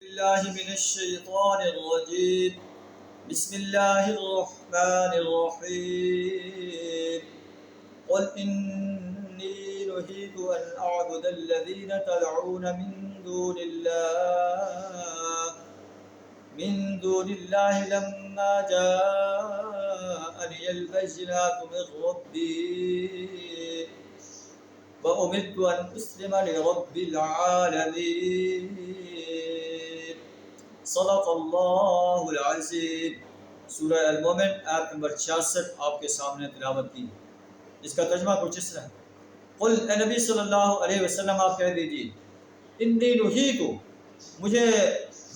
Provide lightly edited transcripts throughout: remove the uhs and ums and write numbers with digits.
بالله من الشيطان الرجيم بسم الله الرحمن الرحيم قل إني نهيت أن أعبد الذين تدعون من دون الله لما جاءني البينات من ربي وأمرت أن أسلم لرب العالمين صدق اللہ العظیم۔ سورہ المومن آیت نمبر 66 آپ کے سامنے تلاوت کی، جس کا ترجمہ کچھ اس طرح ہے۔ قل اے نبی صلی اللہ علیہ وسلم آپ کہہ دیجیے، انی نہیت، مجھے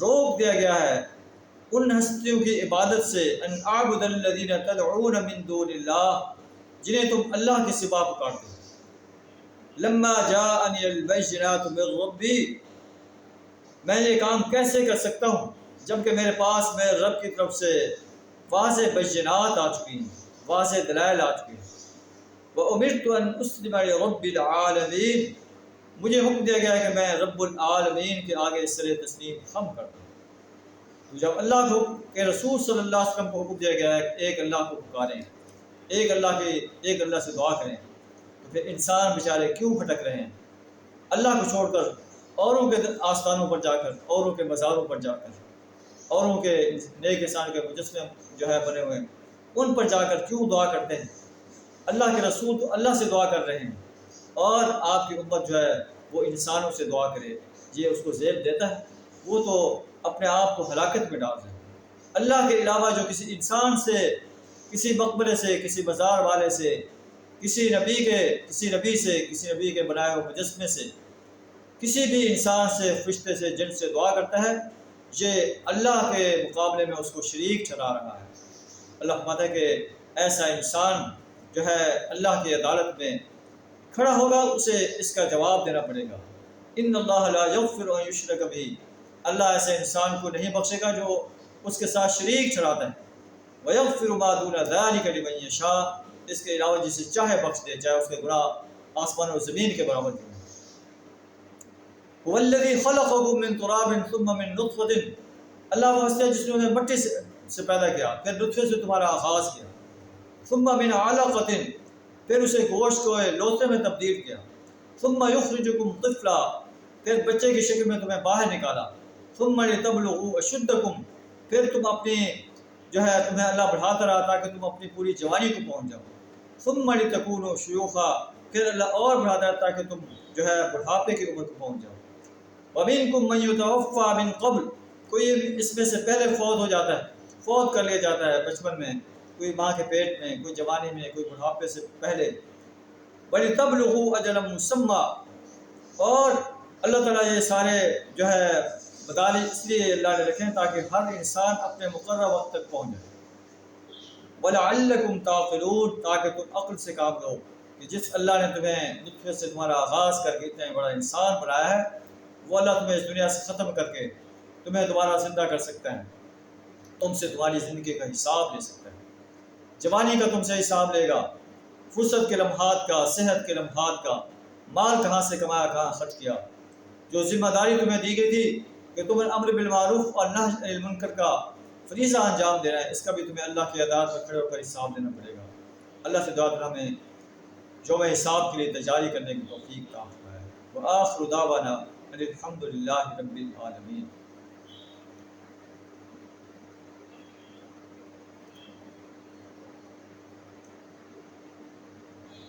روک دیا گیا ہے ان ہستیوں کی عبادت سے، ان اعبد الذین تدعون من دون اللہ، جنہیں تم اللہ کے سوا پکارتے ہو۔ لما جاءنی البینات من ربی، میں یہ کام کیسے کر سکتا ہوں جبکہ میرے پاس میرے رب کی طرف سے واضح بینات آ چکی ہیں، واضح دلائل آ چکی ہیں۔ وَأُمِرْتُ أَنْ أُسْلِمَ لِرَبِّ الْعَالَمِينَ، مجھے حکم دیا گیا ہے کہ میں رب العالمین کے آگے سر تسلیم خم کرتا ہوں۔ تو جب اللہ کو کہ رسول صلی اللہ علیہ وسلم کو حکم دیا گیا ہے کہ ایک اللہ کو پکاریں، ایک اللہ سے دعا کریں، تو پھر انسان بیچارے کیوں بھٹک رہے ہیں؟ اللہ کو چھوڑ کر اوروں کے آستانوں پر جا کر، اوروں کے مزاروں پر جا کر، اوروں کے نیک انسان کے مجسمے بنے ہوئے ہیں، ان پر جا کر کیوں دعا کرتے ہیں؟ اللہ کے رسول تو اللہ سے دعا کر رہے ہیں، اور آپ کی امت وہ انسانوں سے دعا کرے، یہ اس کو زیب دیتا ہے؟ وہ تو اپنے آپ کو ہلاکت میں ڈال رہے ہیں۔ اللہ کے علاوہ جو کسی انسان سے، کسی مقبرے سے، کسی مزار والے سے، کسی نبی کے بنائے ہوئے مجسمے سے، کسی بھی انسان سے، فرشتے سے، جن سے دعا کرتا ہے، یہ اللہ کے مقابلے میں اس کو شریک ٹھہرا رہا ہے۔ اللہ فرماتا ہے کہ ایسا انسان اللہ کی عدالت میں کھڑا ہوگا، اسے اس کا جواب دینا پڑے گا۔ ان اللہ لا یغفر ان یشرک بہ، اللہ ایسے انسان کو نہیں بخشے گا جو اس کے ساتھ شریک ٹھہراتا ہے۔ ویغفر ما دون ذلک لمن یشاء، اس کے علاوہ جسے چاہے بخش دے، چاہے اس کے گناہ آسمان و زمین کے برابر ہیں۔ هو الذی خلقکم من تراب ثم من نطفۃ، اللہ وہ ہستی ہے جس نے انہیں مٹی سے پیدا کیا، پھر نطفے سے تمہارا آغاز کیا، ثم من علقۃ، پھر اسے گوشت کو لوتھڑے میں تبدیل کیا، ثم یخرجکم طفلا، پھر بچے کی شکل میں تمہیں باہر نکالا، ثم لتبلغوا اشدکم، پھر تمہیں اللہ بڑھاتا رہا تاکہ تم اپنی پوری جوانی کو پہنچ جاؤ، ثم لتکونوا شیوخا، پھر اللہ اور بڑھاتا ہے تاکہ تم بڑھاپے کی عمر کو پہنچ جاؤ۔ وَمِنْكُمْ مَنْ يُتَوَفَّى مِنْ قَبْلُ، کوئی اس میں سے پہلے فوت ہو جاتا ہے، فوت کر لیا جاتا ہے بچپن میں، کوئی ماں کے پیٹ میں، کوئی جوانی میں، کوئی بڑھاپے سے پہلے۔ وَلِتَبْلُغُوا أَجَلًا مُّسَمًّى، اور اللہ تعالیٰ یہ سارے بدالی اس لیے اللہ نے رکھے ہیں تاکہ ہر انسان اپنے مقررہ وقت تک پہنچ جائے۔ وَلَعَلَّكُمْ تَعْقِلُونَ، تاکہ تم عقل سے کام لو کہ جس اللہ نے تمہیں نطفے سے تمہارا آغاز کر کے اتنا بڑا انسان بنایا ہے، وہ اللہ تمہیں اس دنیا سے ختم کر کے تمہیں دوبارہ زندہ کر سکتا ہے، تم سے تمہاری زندگی کا حساب لے سکتا ہے۔ جوانی کا تم سے حساب لے گا، فرصت کے لمحات کا، صحت کے لمحات کا، مال کہاں سے کمایا، کہاں خرچ کیا۔ جو ذمہ داری تمہیں دی گئی تھی کہ تم امر بالمعروف اور نہی عن المنکر کا فریضہ انجام دینا ہے، اس کا بھی تمہیں اللہ کی عدالت میں کھڑے ہو کر حساب دینا پڑے گا۔ اللہ سے دعا کرنا میں یوم حساب کے لیے تیاری کرنے کی توفیق عطا فرمائے۔ وآخر دعوانا الحمد للہ رب العالمین۔